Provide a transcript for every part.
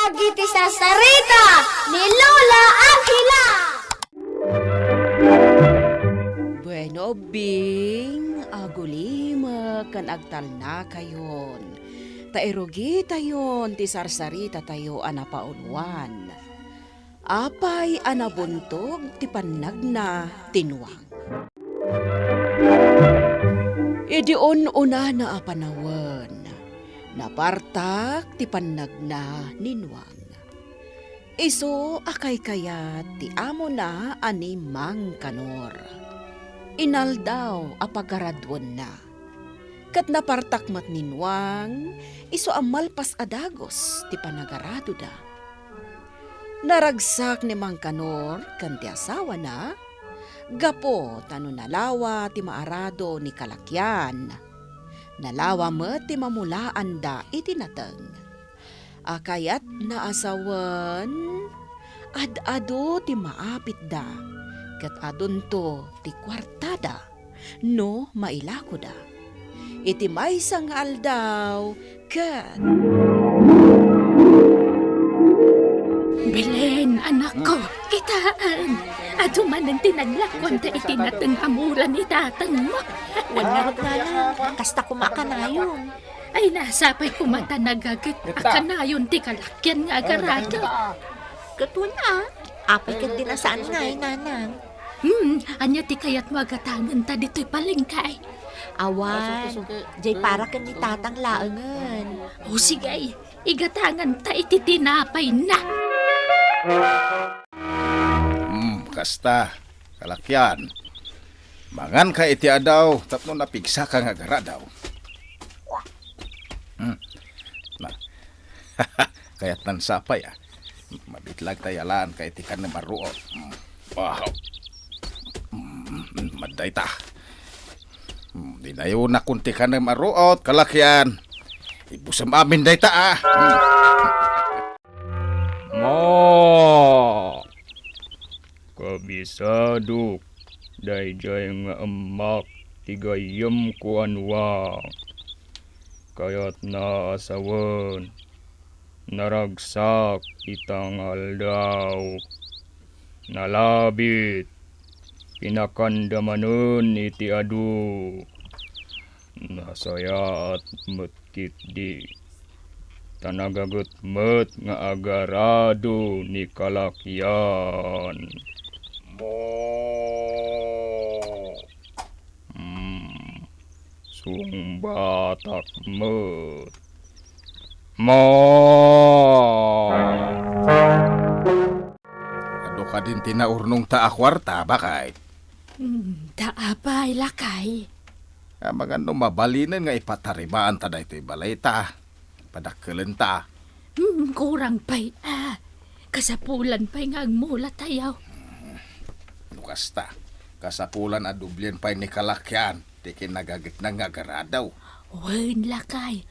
Pagi ti Sarsarita ni Lola Angela. Bueno, Bing, agulima kan agtal na kayon. Taerogi tayon ti Sarsarita tayo anapauluan. Apay anabuntog ti panag na tinuang. Idion una na apanawan. Napartak ti panag na ninwang. Iso akay kayat ti amo na ani Mang Kanor. Inaldaw apagaradwan na. Kat napartak mat ninwang, iso amalpas adagos ti panagarado da. Naragsak ni Mang Kanor kan ti asawa na, gapo tano nalawa ti maarado ni kalakyan. Nalawa met ti mamulaan da iti nateng. Akayat na asawan, ad-ado ti maapit da, kat adunto ti kwartada, no mailako da. Iti may sangal daw, kat... Belen, anak ko, kitaan. Ato man ang tinanglakon ta itinatang amuran ni tatang mo. Wala na, kasta kumakanayon. Ay nasapay kumata nagagat akanayon ti kalakyan nga agarado. Katun apay ka din asaan nga nanang. Anya ti kayat magatangan ta dito'y palengkay. Awan, jay para ka ni tatang laangan. O sige, igatangan ta iti tinapay na. Kasta, kalakyan. Mangan ka iti adaw, tapno napigsa ka nga gara daw. Na, kayat nan sapay mabitlag tayalaan ka iti kan na maruot. Wow. Maday ta. Di na yun na kunti ka na maruot, kalakyan. Ibusam amin day ta Ma! Kabisado, dayjay nga emak tigayem ku anwa. Kayat na asawan, naragsak itangal daw. Nalabit, pinakandamanon iti adu. Nasaya at metkit di. Tanagagot met nga agarado ni kalakyan. Sungbatak met. Ado ka din tinaurnong ta akwarta, bakay? Daapay lakay. Mga mabalinan nga ipataribaan ta da ito'y balay ta. Padakkelan ta. Kurang pay kasapulan pay nga agmula tayaw. Lukas ta. Kasapulan adublyan pa'y ni kalakyan. Tikin nagagit na nga garadaw. Wen lakay.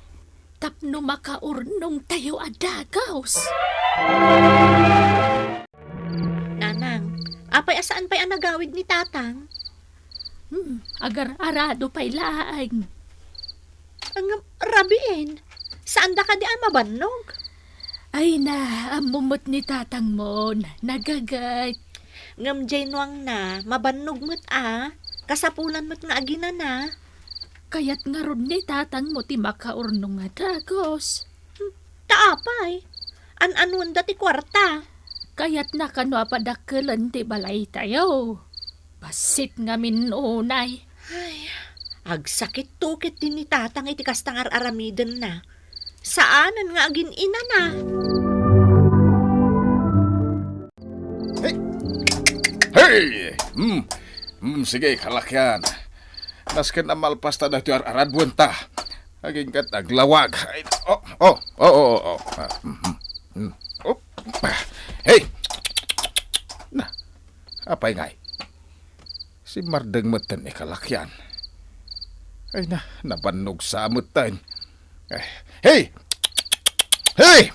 Tapno makaurnong tayo adagaws. Nanang, apay asaan pa'y anagawid ni tatang? Agar-arado pay laang. Ang rabiin, saan da ka di ay mabannog? Ay na, amumot ni tatang mo, nagagay. Ngam jay nuang na, mabannog mo't kasapulan mo't nga agina na. Kayat nga ron ni tatang mo ti makaurnong nga dagos. Taapay, an-anuan dati kwarta. Kayat na kano apadakkelan ti balay tayo. Basit nga minunay. Ay, agsakit tukit din ni tatang iti kastangar aramiden na. Saanan nga agin ina na? Hey! Sige, kalakyan. Nasken na malpas ta dahito aradbuan ta. Aging kat naglawag. Hey! Na, apay ngay? Si Mardeng matan ni kalakyan. Ay na, nabanog sa amutan. Hey! Hey!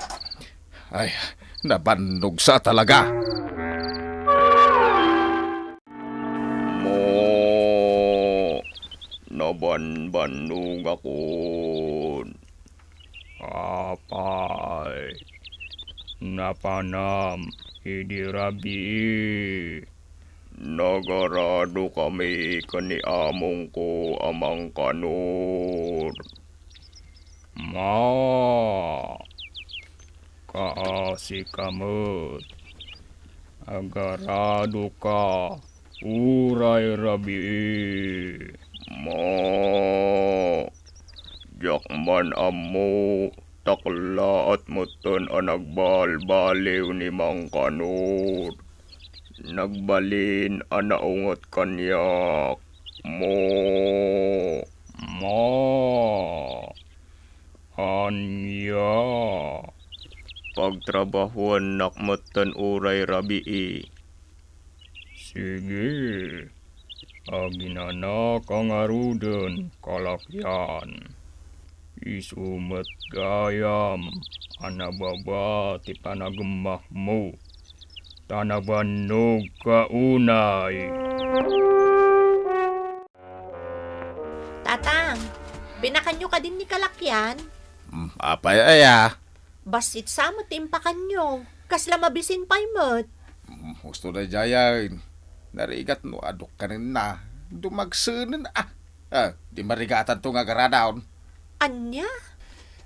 Ay, nabanog sa talaga. Nabanbanog ako. Apay. napanam idi rabii. Nagarado kami kani among ko amang kanor. Ma, kaasi kamot. Agarado ka, uray rabii. Ma, jakman amo, takla at muton ang nagbalbaliw ni Mang Kanor. Nagbalin ang naungot kanyak. Mo, Ma, anya. pagtrabahuan nakmuton uray rabii. Sige, aginana kang aruden kalakyan. Isumet gayam, anababa ti panagemah mo. Tanabanog ka unay. Tatang, binakanyo ka din ni kalakyan. Apay aya. Basit sa mo timpakan nyo. Kasla mabisin pa'y mo't. Gusto na jayain. Narigat no adok ka na. Dumagsunan di marigatan to nga agaradaon. Anya?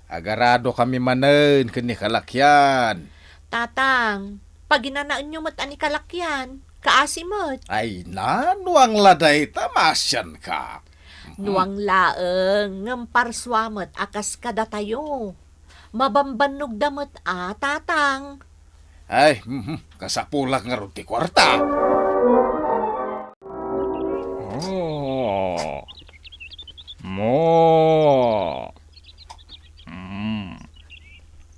Agarado kami manen kini kalakyan. Tatang, pag ginanaan nyo mo't ani kalakyan, kaasi mo't. Ay nanuang laday tamasyan ka. Nuang laeng, ngamparswamot akas kada tayo. Mabambanog damot tatang. Ay, kasapulak nga ron ti kwarta. Mo.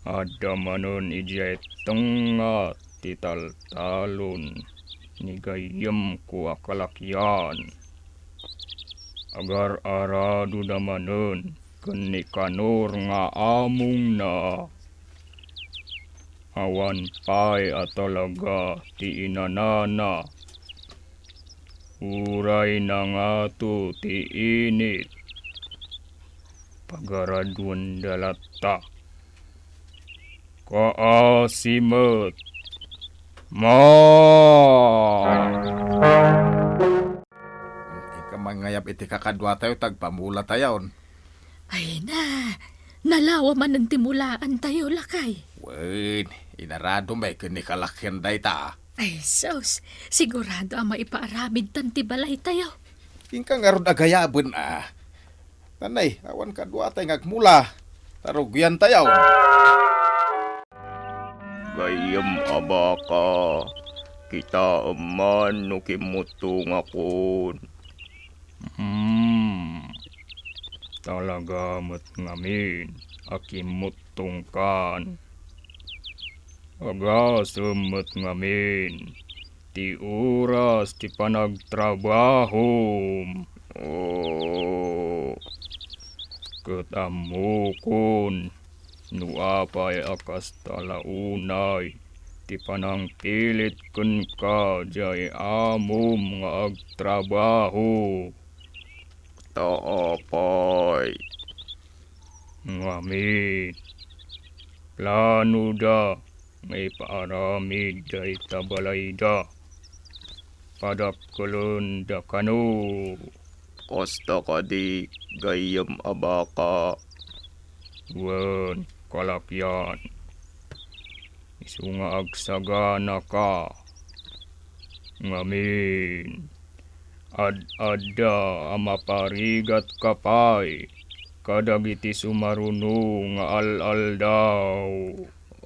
Ada manon ijay tengah tital-talon ni gayam ko akalakyan. Agar arado damanon kani kanor nga among na. Awan pay atalaga ti inanana. Uray na nga to ti init. Pagaradun dalata. Kaasimet. Ma! Mangayap iti kakadwa tayo, tagpamula tayon. Ay nalawa man ng timulaan tayo lakay. Wen, inarado may kini kalakyan day ta. Ay sos, sigurado ang maipaaramid tanti balay tayo. Ingka nga ron agayabon Tanay, awan kadwa tayo ngagmula. Tarugyan tayo. Gayam abaka, kita aman no kimutong akon. Talaga mat ngamin, akimot tungkan. Aga sumot ngamin, ti oras ti panagtrabaho. Oh, Katamukon, nuapay akas talaunay, ti panang pilit kun ka jay amom nga agtrabaho. taapay. Ngamin, plano da, may paaramid day tabalay da. Padakkulon da kano. Kosta ka di, gayam abaka. Wen, kalakyan. Isu nga agsagana ka. Ngamin. Ad-adda amaparigat kapay. Kadagiti sumaruno nga al-al daw.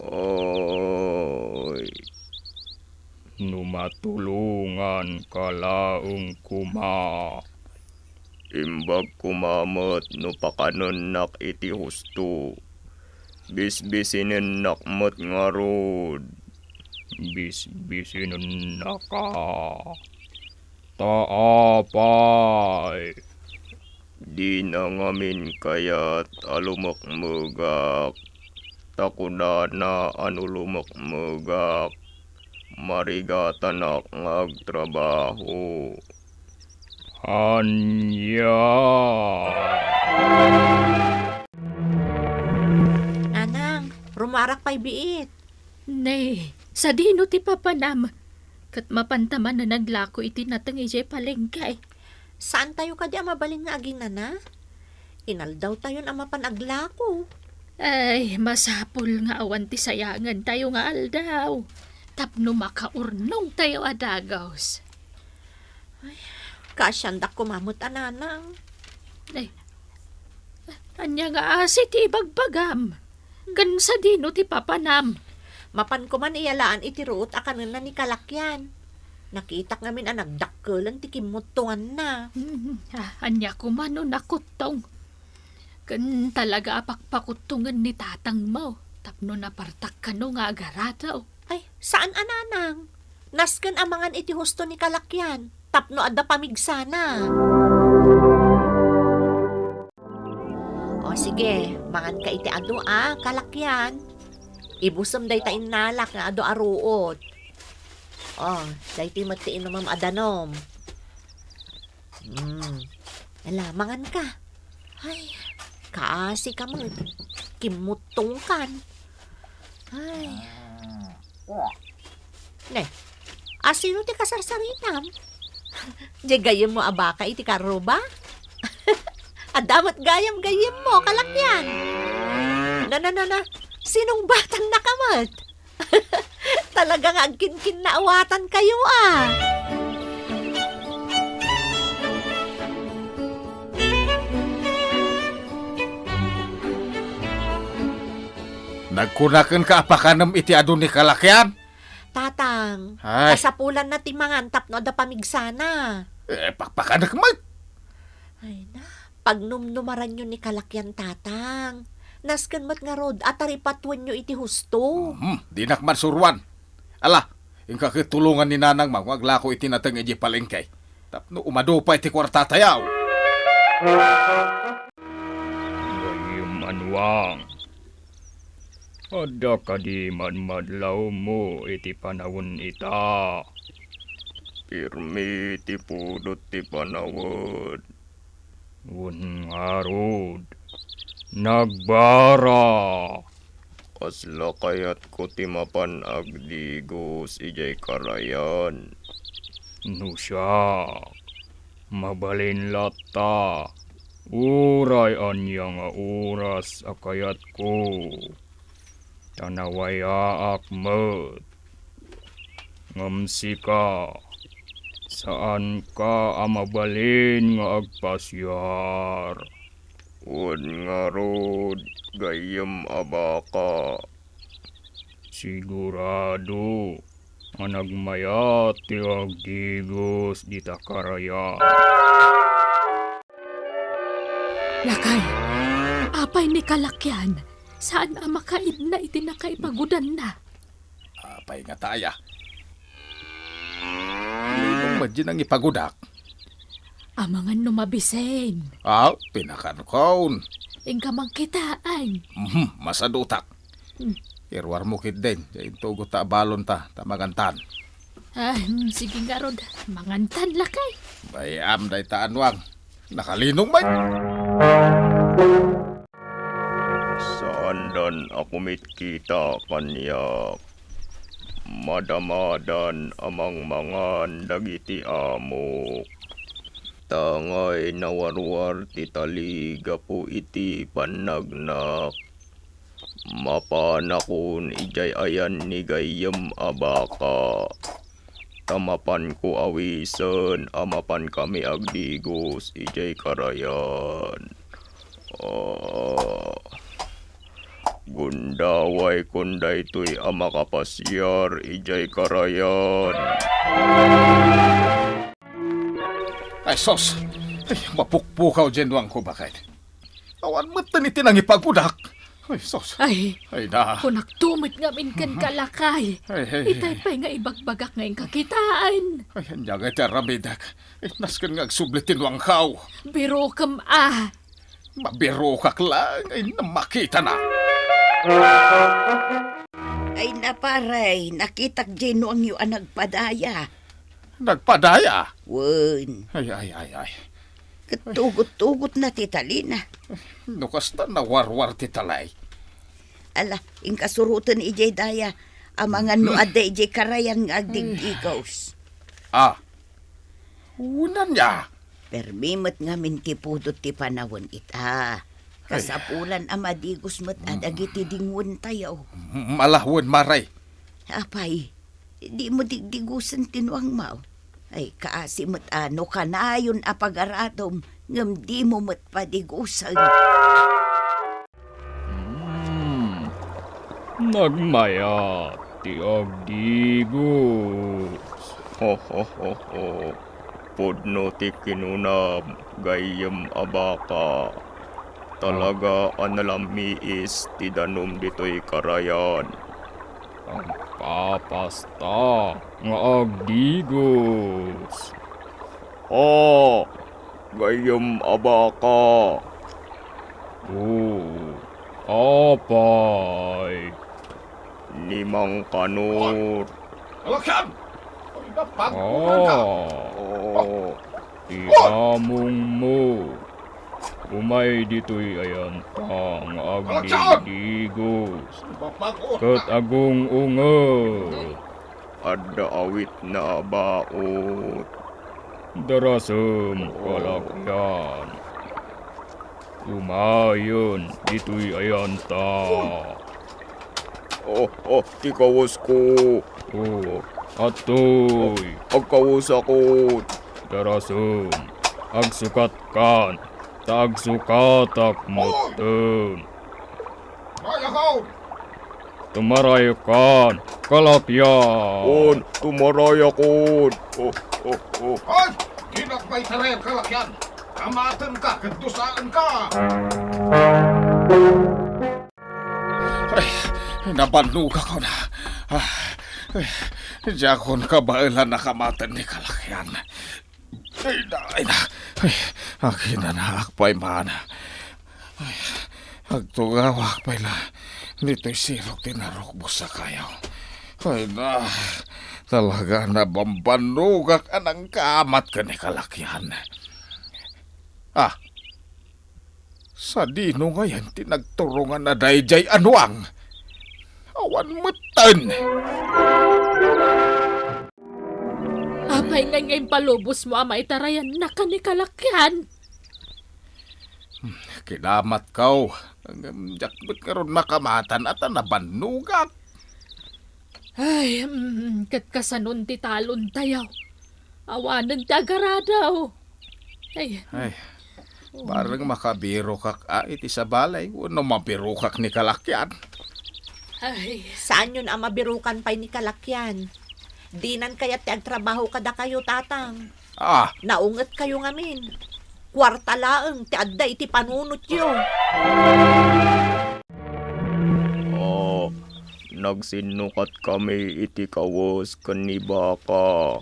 Oy, Numatulungan kalaong kuma. imbag kumamot no pakanon nak iti husto. Bisbisinin nakmot nga rod. Bisbisinon na ka. Taapay. Di na ngamin kayat alumokmugak. Takuna na anulumokmugak. Marigatan ak ngagtrabaho. Hanya. Anang, rumarak pa'y biit. Nay, sa dino ti papanam. Kat mapantaman na naglako iti natang ijay palengkay. Saan tayo ka di mabalin nga aging nana? Inaldaw tayo na mapanaglako. Ay, masapul nga awan ti sayangan tayo nga aldaw. Tapno makaurnong tayo adagaws. Kasyandak kumamot ananang. Ay, anya nga asit ti bagbagam. Gan sa dino ti papanam. Mapan ko man iyalaan iti ruot akanan na ni kalakyan. Nakitak ngamin ang nagdakkelan ti kimutuan na. Anya ko man o nakutong. Kan talaga apakpakutungan ni tatang mo. Tapno napartak ka no nga agaradaw. Ay, saan ananang? Nasken amangan iti husto ni kalakyan. Tapno adda pamigsana. O sige, mangan ka iti ado kalakyan. Ibusam day ta inalak nga ado aruot. Oh, day ti matiin namam adanom. Ala, mangan ka. Ay, kaasi ka mo. Kimutong kan. Ay. Ne, asino ti kasarsaritam? Di gayam mo abaka iti karuba? Adamat gayam mo, kalakyan. Na. Sinong batang nakamat? Talagang agkin-kin na awatan kayo Nagkunakan ka apakanam iti adu ni kalakyan? Tatang, Ay. kasapulan na timangan tapno da pamigsana. Pakpakanak man. Ay na, pag numnumaran nyo ni kalakyan tatang, nasken mat nga rod at taripatwan nyo iti husto. Dinak man surwan. Ala, yung kakitulungan ni nanang magwaglako iti natang iji palengkay. Tapno umado pa iti kwarta tayaw. Gayem anwang. Ada ka di madlaw mo iti panawon ita. Pirmi ti pudot ti panawod. Wun ngarod. Nagbara. Asla kayat ko ti mapan agdigos ijay karayan. Nusya. Mabalin lata. Uray anya nga oras akayat ko. Tanawaya akmet. Ngamsi ka. Saan ka amabalin nga agpasyar? Wad nga rod, gayem abaka. Sigurado nga nagmayat ti agdigos di takaraya. Lakay, apay ni kalakyan. Saan ang makaid na iti nakaipagudan na? Apay nga taya. Anong madyan ang ipagudak? Amangan numabisen. Pinakankaon. Ingka magkitaan. Masadutak. Irwar mo kit din. Jain tugo ta balon ta magantan. Ay, sige nga rod. Mangantan lakay. Bayam day ta anwang. Nakalinong man. Saan dan ako mitkita kanyak. Madamadan amang mangan dagiti amok. Tangay nawarwar ti taliga po iti panagnak. Mapanakon ijay ayan ni gayem abaka. Tamapan ko awisen, amapan kami agdigos ijay karayan. Gundaway kunday to'y amakapasyar ijay karayan. Ay sos. Ay, mapukpukaw dyan duwang ko bakit. Awan mo tanitin ang ipagudak. Ay sos. Ay, Na. kung nagtumit nga min kan kalakay. Itay pa'y nga ibagbagak ngayong kakitaan. Ay, hanya nga teramidak. Ay, naskan nga agsublitin duwang kaw. Biro kam Mabiro kak lang. Ay, namakita na. Ay naparay, nakitak dyan ang iyong nagpadaya. Nagpadaya. Wen, Ay. katugot-tugot na titalina. Nukasta na warwar ti talay. Ala, ing kasurutan ijay daya, Amangan no aday di karayan nga agdigdigos. Unan niya. Permimot nga min ti pudot ti panawon ita. Kasapulan amadigos mat adagiti dingun tayo. Malahwon, maray. Apay, di mo digdigusan tinuang mau. Ay kaasi mat ano ka na yun apag-aradom ngam di mo mat padigusan. Nagmaya ti agdigos. Ho ho ho ho. Pudno ti kinunam gayem abaka. Talaga analamiis ti danom ditoy karayan. Ang papasta nga agdigos. Ha! Gayem abaka. Apay. Nimang kanur. Kalakyan! Napagpunan ka! Ti among mo. Umay dito'y ayan tang agdigos. Kat agong ungot. Adda awit na baot. Darasem kalakyan. Umayon dito'y ayan ta. Ti kawas ko. Atoy. Agkawas ako. Darasem. Agsukat kan. Tagsukatak moten. Tumarayakan. Kalakyan. Tumarayakon. Ay! Kinakbay tarer, kalakyan! Kamatan ka, kadusaan ka! Ay, nabanuga ko na. Diakon kabailan na kamatan ni kalakyan. Ay na. Akin na akpay mana. Ay, agtugawak pala. Nito'y sirok tinarok mo sa kayaw. Ay na, talaga na bambanugak anang kamat ka ni kalakyan. Sa dino ngayon tinagturungan na dayjay anuang. Awan mutan. Apay nga ngayon palubos mo ama itarayan na kanikalakyan. Kilamat kaw. Ang jakbot karon makamatan at nabanugak. Ay, katkasanon ti talon tayaw. Awanan ti agaradaw. Ay, Parang makabiro kak iti sa balay. Uno mabiro kak ni kalakyan. ay. Saan yun ang mabirukan pa'y ni kalakyan? Dinan kaya ti agtrabaho kada kayo, tatang. Naunget kayo ngamin. Kwarta laeng ti adda iti panunot yo. Nagsinukat kami iti kawas kanibaka.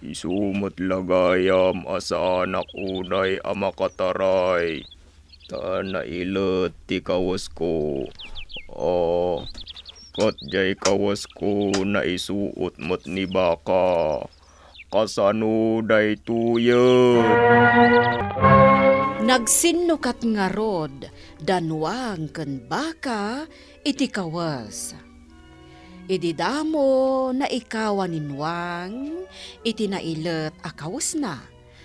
Isumot lagayam asa anak unay amakataray. Ta nailet ti kawas ko. Kat jay kawas ko na isuot mot ni baka. Kasano day tuyod. Nagsinukat nga rod, danwang ken baka, iti kawas. Ididamo na ikawan ninwang, iti nailet akawas na,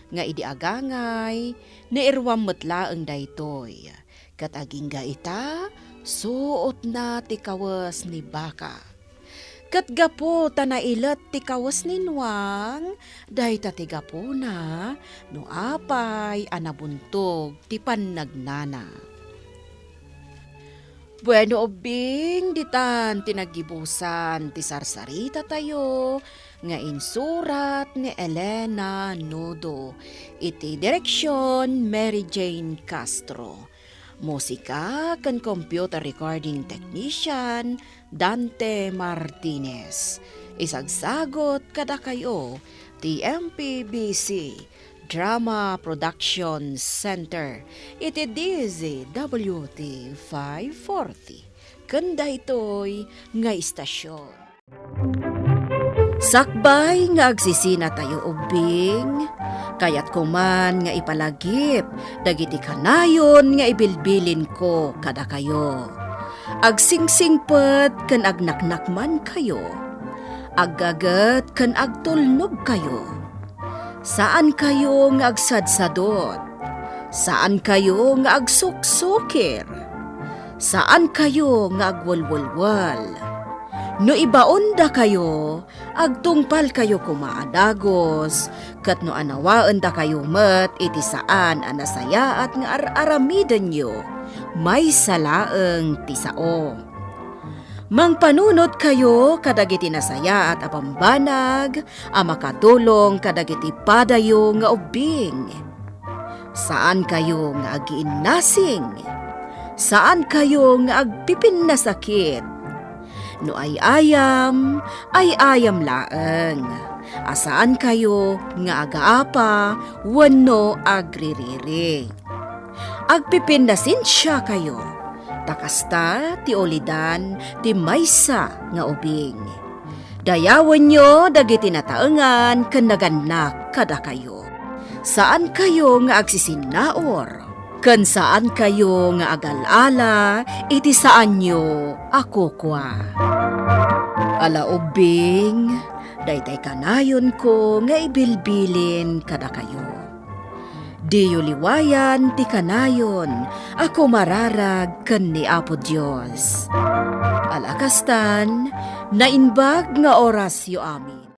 nga idi agangay, nairwam metlaeng daytoy. Kat agingga ita, suot na ti kawas ni baka. Kat gapo ta nailet ti kawas ninwang, dayta ti gapo na, no apay anabuntog ti pannagnana. Bueno obing ditan tinagibusan ti sarsarita tayo nga insurat ni Elena Nudo. Iti direksyon Mary Jane Castro. Musika kan computer recording technician Dante Martinez. Isagsagot kada kayo ti MPBC Drama Production Center. Iti DZWT 540. Kanda ito'y nga istasyon. Sakbay nga agsisina tayo ubing, kayat kuman nga ipalagip, dagiti kanayon nga ibilbilin ko kada kayo. agsingsingpet ken agnaknakman kayo, aggagat ken agtulnog kayo. Saan kayo nga agsadsadot? Saan kayo nga agsuksukir? Saan kayo nga agwalwalwal? No ibaon da kayo, agtungpal kayo kumaadagos, kat no anawaan da kayo met iti saan anasaya at nga aramiden nyo, may salaeng tisao. Mangpanunot kayo kadagiti nasaya at apambanag, makatulong kadagiti padayo nga ubing. Saan kayo nga agiinnasing? Saan kayo nga agpipin na sakit? No ay ayam laeng. Asaan kayo nga agaapa, wano agririri. Agpipindasin siya kayo. Takasta ti olidan ti maysa nga ubing. Dayawan nyo dagiti nataengan ken naganak kada kayo. Saan kayo nga agsisinaor? Ken saan kayo nga agalala, iti saan nyo ako kwa. Ala ubing, daytay kanayon ko nga ibilbilin kada kayo. Diyo liwayan ti kanayon, ako mararag ken ni Apo Dios. Alakastan, nainbag nga orasyo amin.